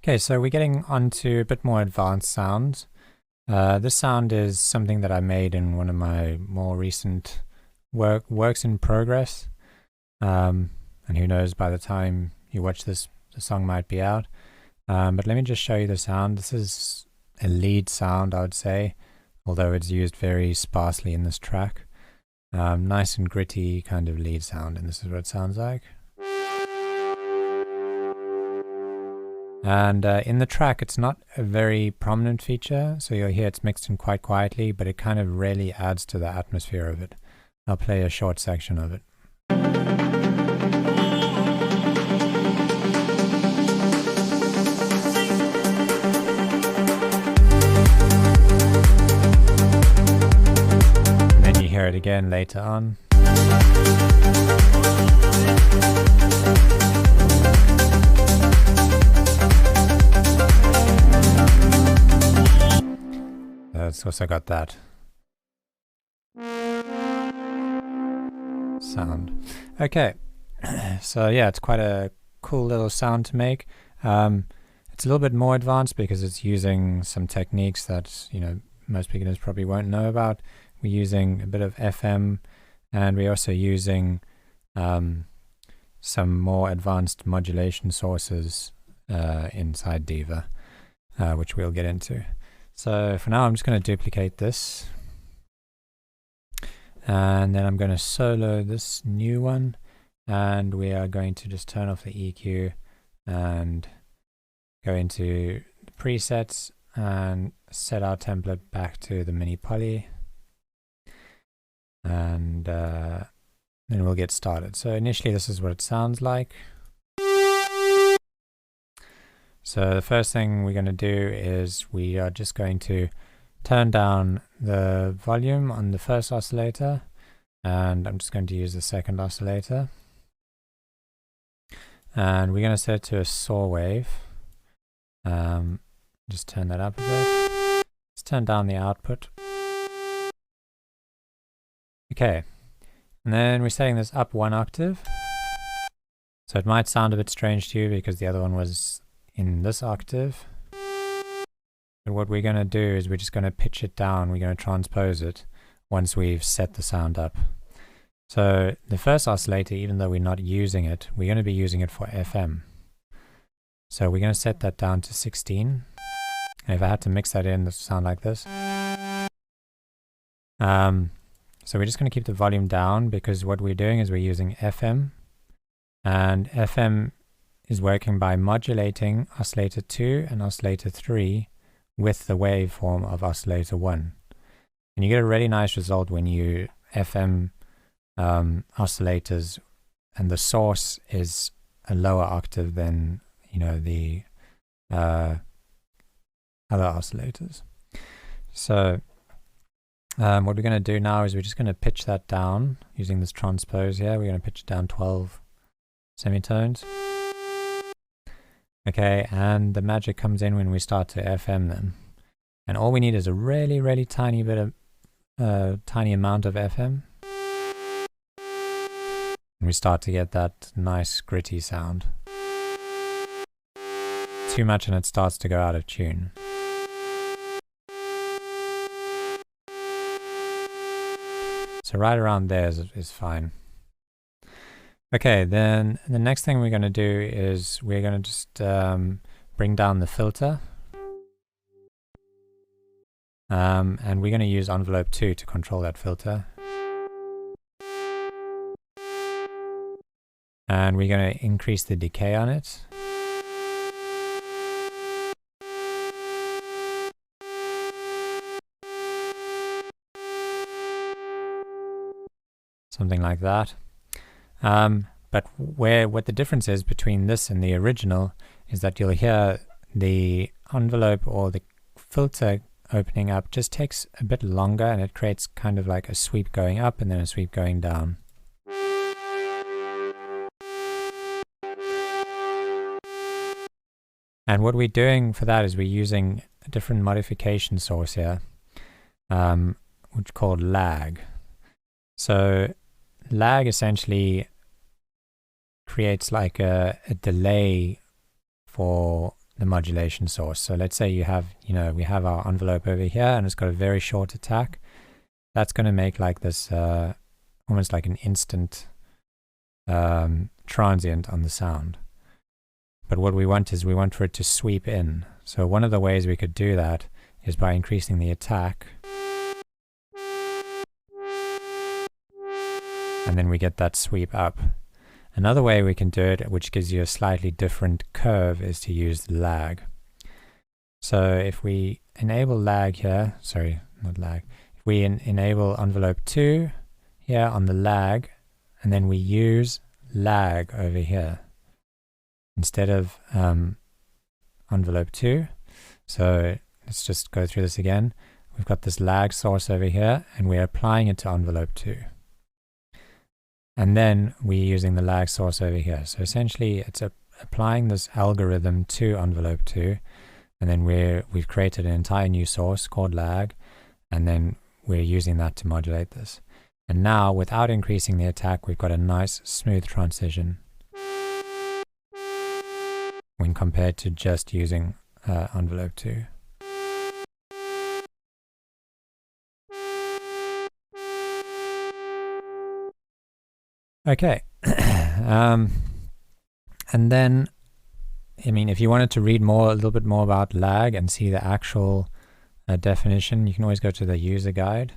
Okay, so we're getting onto a bit more advanced sounds. This sound is something that I made in one of my more recent works in progress. And who knows, by the time you watch this, the song might be out. But let me just show you the sound. This is a lead sound, I would say, although it's used very sparsely in this track. Nice and gritty kind of lead sound, and this is what it sounds like. And in the track, it's not a very prominent feature, so you'll hear it's mixed in quite quietly, but it kind of really adds to the atmosphere of it. I'll play a short section of it. And then you hear it again later on. It's also got that sound. Okay, so yeah, it's quite a cool little sound to make. It's a little bit more advanced because it's using some techniques that, you know, most beginners probably won't know about. We're using a bit of FM, and we're also using some more advanced modulation sources inside Diva, which we'll get into. So for now, I'm just going to duplicate this, and then I'm going to solo this new one, and we are going to just turn off the EQ and go into the presets and set our template back to the mini poly, and then we'll get started. So initially, this is what it sounds like. So the first thing we're going to do is we are just going to turn down the volume on the first oscillator, and I'm just going to use the second oscillator. And we're going to set it to a saw wave. Just turn that up a bit. Let's turn down the output. Okay, and then we're setting this up 1 octave. So it might sound a bit strange to you because the other one was in this octave. But what we're going to do is we're just going to pitch it down. We're going to transpose it once we've set the sound up. So the first oscillator, even though we're not using it, we're going to be using it for FM. So we're going to set that down to 16. And if I had to mix that in, it would sound like this. So we're just going to keep the volume down because what we're doing is we're using FM. And FM is working by modulating oscillator 2 and oscillator 3 with the waveform of oscillator 1. And you get a really nice result when you FM oscillators and the source is a lower octave than, you know, the other oscillators. So what we're going to do now is we're just going to pitch that down using this transpose here. We're going to pitch it down 12 semitones. Okay, and the magic comes in when we start to FM them. And all we need is a really, really tiny bit of, tiny amount of FM. And we start to get that nice gritty sound. Too much and it starts to go out of tune. So right around there is fine. Okay, then the next thing we're going to do is we're going to just bring down the filter. And we're going to use envelope 2 to control that filter. And we're going to increase the decay on it. Something like that. But what the difference is between this and the original is that you'll hear the envelope or the filter opening up just takes a bit longer, and it creates kind of like a sweep going up and then a sweep going down. And what we're doing for that is we're using a different modification source here, which is called lag. So lag essentially creates like a delay for the modulation source. So let's say you have, we have our envelope over here and it's got a very short attack. That's going to make like this, almost like an instant transient on the sound. But what we want is we want for it to sweep in. So one of the ways we could do that is by increasing the attack. And then we get that sweep up. Another way we can do it, which gives you a slightly different curve, is to use lag. So if we enable lag here, sorry, not lag. If we enable envelope 2 here on the lag, and then we use lag over here instead of envelope 2. So let's just go through this again. We've got this lag source over here, and we're applying it to envelope 2. And then we're using the lag source over here. So essentially, it's applying this algorithm to envelope 2, and then we've created an entire new source called lag, and then we're using that to modulate this. And now, without increasing the attack, we've got a nice smooth transition when compared to just using envelope 2. Okay, and then, I mean, if you wanted to read a little bit more about lag and see the actual definition, you can always go to the user guide.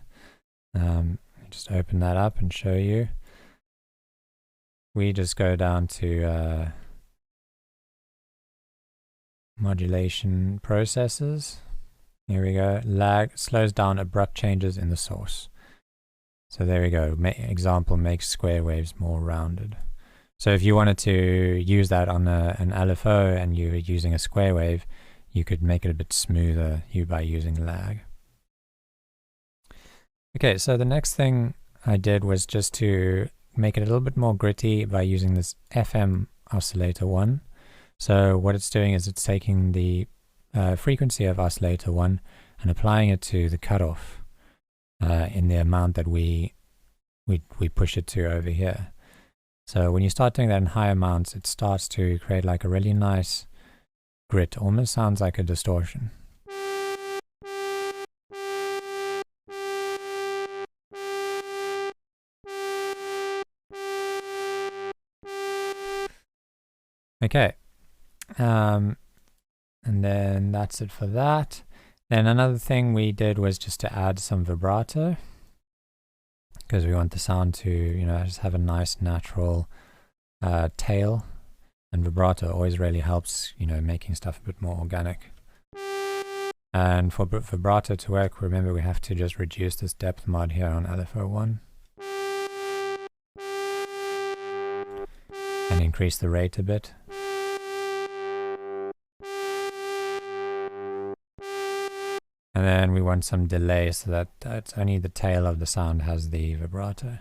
Just open that up and show you. We just go down to modulation processes. Here we go. Lag slows down abrupt changes in the source. So there we go. Example makes square waves more rounded. So if you wanted to use that on an LFO and you were using a square wave, you could make it a bit smoother by using lag. Okay, so the next thing I did was just to make it a little bit more gritty by using this FM oscillator 1. So what it's doing is it's taking the frequency of oscillator 1 and applying it to the cutoff in the amount that we push it to over here. So when you start doing that in high amounts, it starts to create like a really nice grit. Almost sounds like a distortion. Okay, and then that's it for that. Then another thing we did was just to add some vibrato, because we want the sound to, just have a nice natural tail, and vibrato always really helps, making stuff a bit more organic. And for vibrato to work, remember we have to just reduce this depth mod here on LFO1 and increase the rate a bit. And then we want some delay so that it's only the tail of the sound has the vibrato.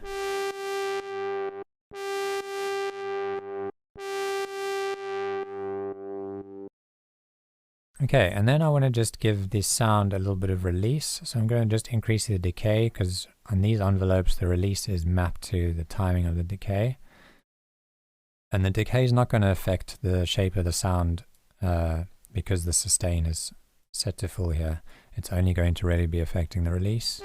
Okay, and then I want to just give this sound a little bit of release. So I'm going to just increase the decay, because on these envelopes the release is mapped to the timing of the decay. And the decay is not going to affect the shape of the sound because the sustain is set to full here. It's only going to really be affecting the release.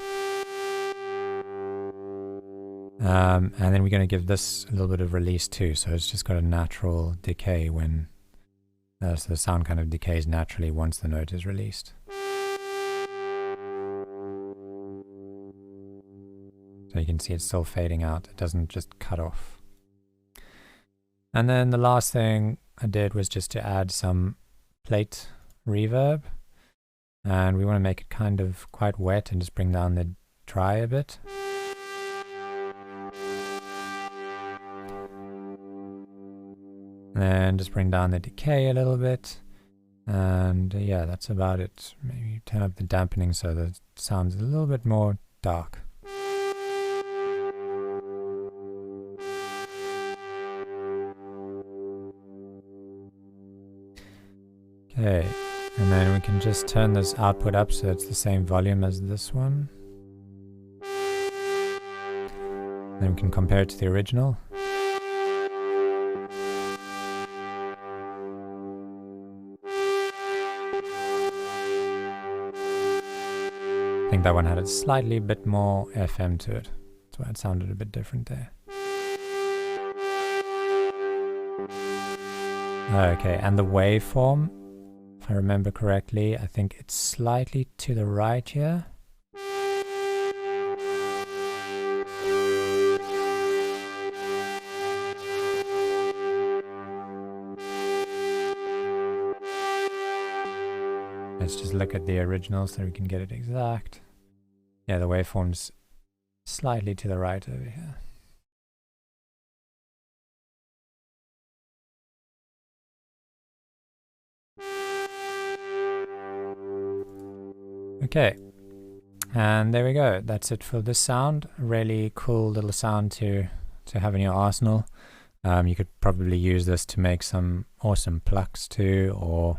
And then we're going to give this a little bit of release too, so it's just got a natural decay when so the sound kind of decays naturally once the note is released. So you can see it's still fading out, it doesn't just cut off. And then the last thing I did was just to add some plate reverb. And we want to make it kind of quite wet and just bring down the dry a bit. And then just bring down the decay a little bit. And yeah, that's about it. Maybe turn up the dampening so the sound's a little bit more dark. Okay. And then we can just turn this output up so it's the same volume as this one. Then we can compare it to the original. I think that one had a slightly bit more FM to it. That's why it sounded a bit different there. Okay, and the waveform, if I remember correctly, I think it's slightly to the right here. Let's just look at the original so we can get it exact. Yeah, the waveform's slightly to the right over here. Okay, and there we go. That's it for this sound. Really cool little sound to have in your arsenal. You could probably use this to make some awesome plucks too, or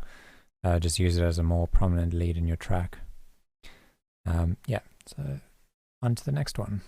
just use it as a more prominent lead in your track. Yeah, so on to the next one.